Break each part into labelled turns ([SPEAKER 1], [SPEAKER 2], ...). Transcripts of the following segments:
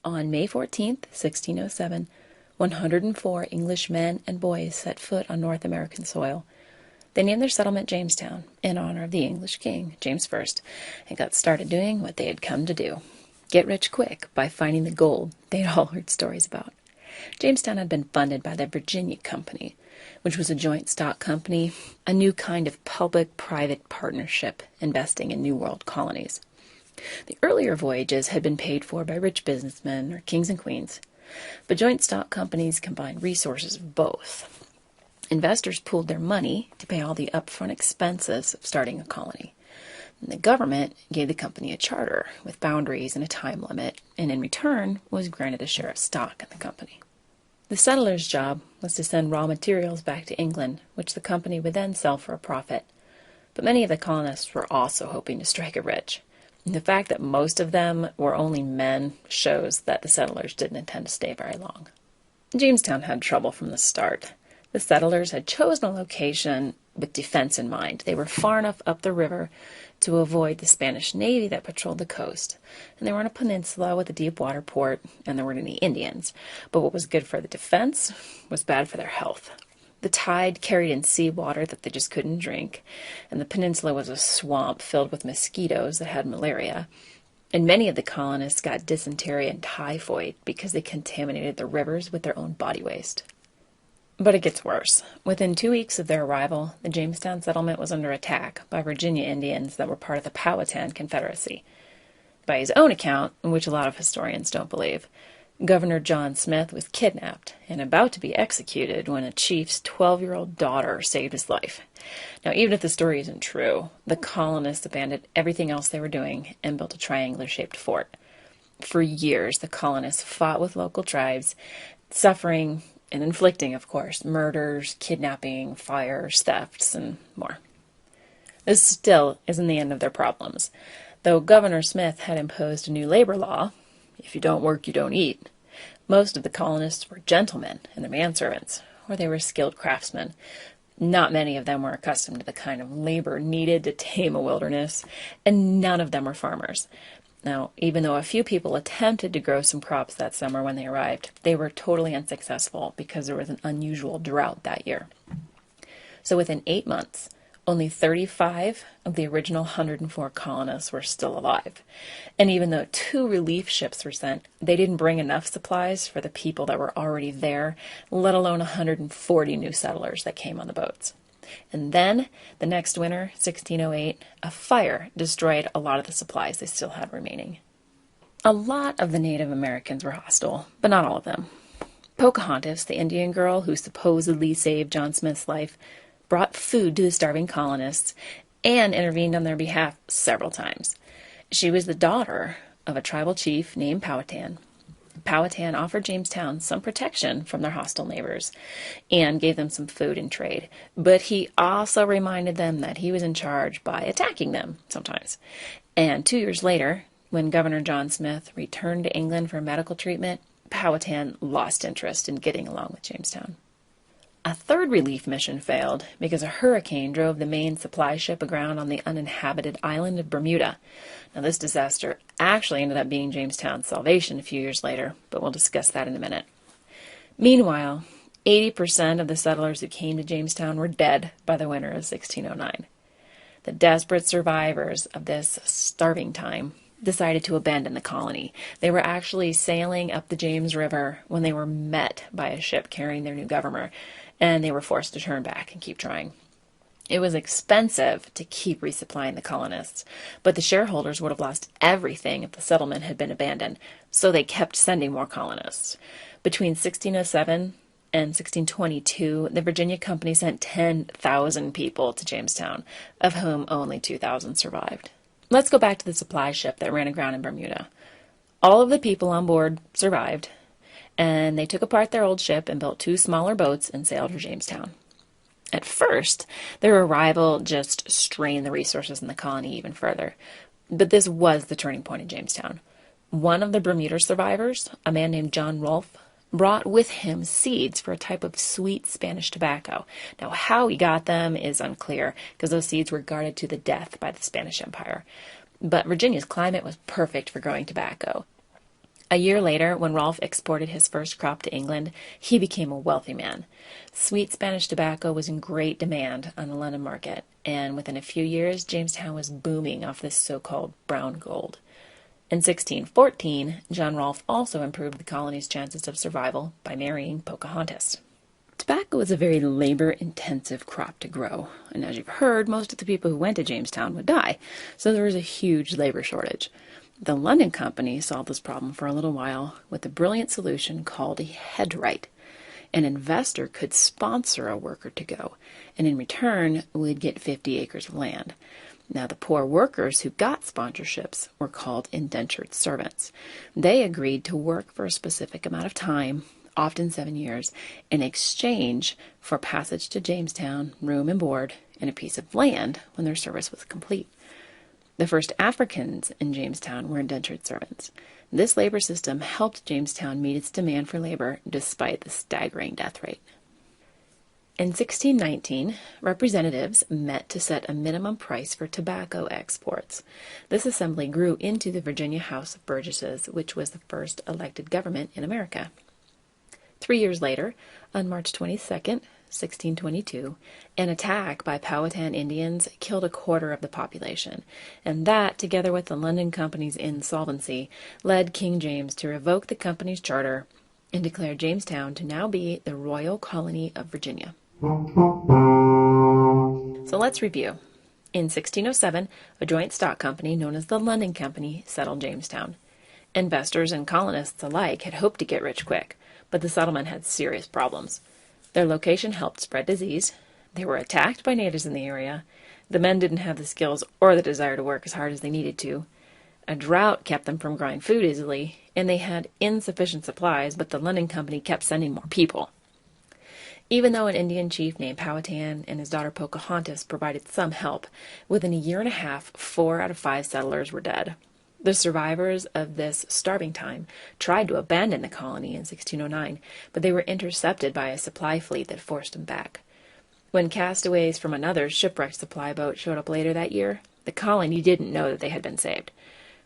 [SPEAKER 1] On May 14th, 1607, 104 English men and boys set foot on North American soil. They named their settlement Jamestown in honor of the English king, James I, and got started doing what they had come to do: get rich quick by finding the gold they'd all heard stories about. Jamestown had been funded by the Virginia Company, which was a joint stock company, a new kind of public-private partnership investing in New World colonies. The earlier voyages had been paid for by rich businessmen or kings and queens, but joint stock companies combined resources of both. Investors pooled their money to pay all the upfront expenses of starting a colony. And the government gave the company a charter with boundaries and a time limit, and in return was granted a share of stock in the company. The settlers' job was to send raw materials back to England, which the company would then sell for a profit. But many of the colonists were also hoping to strike it rich. And the fact that most of them were only men shows that the settlers didn't intend to stay very long. Jamestown had trouble from the start. The settlers had chosen a location with defense in mind. They were far enough up the river to avoid the Spanish Navy that patrolled the coast, and they were on a peninsula with a deep water port, and there weren't any Indians. But what was good for the defense was bad for their health. The tide carried in seawater that they just couldn't drink, and the peninsula was a swamp filled with mosquitoes that had malaria. And many of the colonists got dysentery and typhoid because they contaminated the rivers with their own body waste. But it gets worse. Within 2 weeks of their arrival, the Jamestown settlement was under attack by Virginia Indians that were part of the Powhatan Confederacy. By his own account, which a lot of historians don't believe, Governor John Smith was kidnapped and about to be executed when a chief's 12-year-old daughter saved his life. Now, even if the story isn't true, the colonists abandoned everything else they were doing and built a triangular-shaped fort. For years, the colonists fought with local tribes, suffering and inflicting, of course, murders, kidnapping, fires, thefts, and more. This still isn't the end of their problems. Though Governor Smith had imposed a new labor law, if you don't work, you don't eat, most of the colonists were gentlemen and their manservants, or they were skilled craftsmen. Not many of them were accustomed to the kind of labor needed to tame a wilderness, and none of them were farmers. Now, even though a few people attempted to grow some crops that summer when they arrived, they were totally unsuccessful because there was an unusual drought that year. So within 8 months, only 35 of the original 104 colonists were still alive. And even though 2 relief ships were sent, they didn't bring enough supplies for the people that were already there, let alone 140 new settlers that came on the boats. And then, the next winter, 1608, a fire destroyed a lot of the supplies they still had remaining. A lot of the Native Americans were hostile, but not all of them. Pocahontas, the Indian girl who supposedly saved John Smith's life, brought food to the starving colonists and intervened on their behalf several times. She was the daughter of a tribal chief named Powhatan. Powhatan offered Jamestown some protection from their hostile neighbors and gave them some food and trade, but he also reminded them that he was in charge by attacking them sometimes. And 2 years later, when Governor John Smith returned to England for medical treatment, Powhatan lost interest in getting along with Jamestown. A third relief mission failed because a hurricane drove the main supply ship aground on the uninhabited island of Bermuda. Now, this disaster actually ended up being Jamestown's salvation a few years later, but we'll discuss that in a minute. Meanwhile, 80% of the settlers who came to Jamestown were dead by the winter of 1609. The desperate survivors of this starving time decided to abandon the colony. They were actually sailing up the James River when they were met by a ship carrying their new governor, and they were forced to turn back and keep trying. It was expensive to keep resupplying the colonists, but the shareholders would have lost everything if the settlement had been abandoned, so they kept sending more colonists. Between 1607 and 1622, the Virginia Company sent 10,000 people to Jamestown, of whom only 2,000 survived. Let's go back to the supply ship that ran aground in Bermuda. All of the people on board survived, and they took apart their old ship and built 2 smaller boats and sailed for Jamestown. At first, their arrival just strained the resources in the colony even further. But this was the turning point in Jamestown. One of the Bermuda survivors, a man named John Rolfe, brought with him seeds for a type of sweet Spanish tobacco. Now, how he got them is unclear, because those seeds were guarded to the death by the Spanish Empire. But Virginia's climate was perfect for growing tobacco. A year later, when Rolfe exported his first crop to England, he became a wealthy man. Sweet Spanish tobacco was in great demand on the London market, and within a few years, Jamestown was booming off this so-called brown gold. In 1614, John Rolfe also improved the colony's chances of survival by marrying Pocahontas. Tobacco is a very labor-intensive crop to grow, and as you've heard, most of the people who went to Jamestown would die, so there was a huge labor shortage. The London Company solved this problem for a little while with a brilliant solution called a headright. An investor could sponsor a worker to go, and in return would get 50 acres of land. Now, the poor workers who got sponsorships were called indentured servants. They agreed to work for a specific amount of time, often 7 years, in exchange for passage to Jamestown, room and board, and a piece of land when their service was complete. The first Africans in Jamestown were indentured servants. This labor system helped Jamestown meet its demand for labor despite the staggering death rate. In 1619, representatives met to set a minimum price for tobacco exports. This assembly grew into the Virginia House of Burgesses, which was the first elected government in America. 3 years later, on March 22nd, 1622, an attack by Powhatan Indians killed a quarter of the population, and that, together with the London Company's insolvency, led King James to revoke the company's charter and declare Jamestown to now be the Royal Colony of Virginia. So let's review. In 1607, a joint stock company known as the London Company settled Jamestown. Investors and colonists alike had hoped to get rich quick, but the settlement had serious problems. Their location helped spread disease. They were attacked by natives in the area. The men didn't have the skills or the desire to work as hard as they needed to. A drought kept them from growing food easily, and they had insufficient supplies, but the London Company kept sending more people. Even though an Indian chief named Powhatan and his daughter Pocahontas provided some help, within a year and a half, 4 out of 5 settlers were dead. The survivors of this starving time tried to abandon the colony in 1609, but they were intercepted by a supply fleet that forced them back. When castaways from another shipwrecked supply boat showed up later that year, the colony didn't know that they had been saved.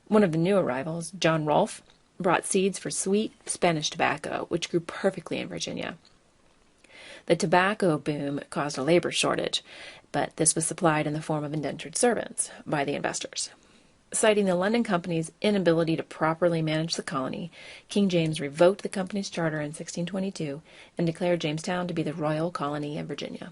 [SPEAKER 1] One of the new arrivals, John Rolfe, brought seeds for sweet Spanish tobacco, which grew perfectly in Virginia. The tobacco boom caused a labor shortage, but this was supplied in the form of indentured servants by the investors. Citing the London Company's inability to properly manage the colony, King James revoked the company's charter in 1622 and declared Jamestown to be the Royal Colony of Virginia.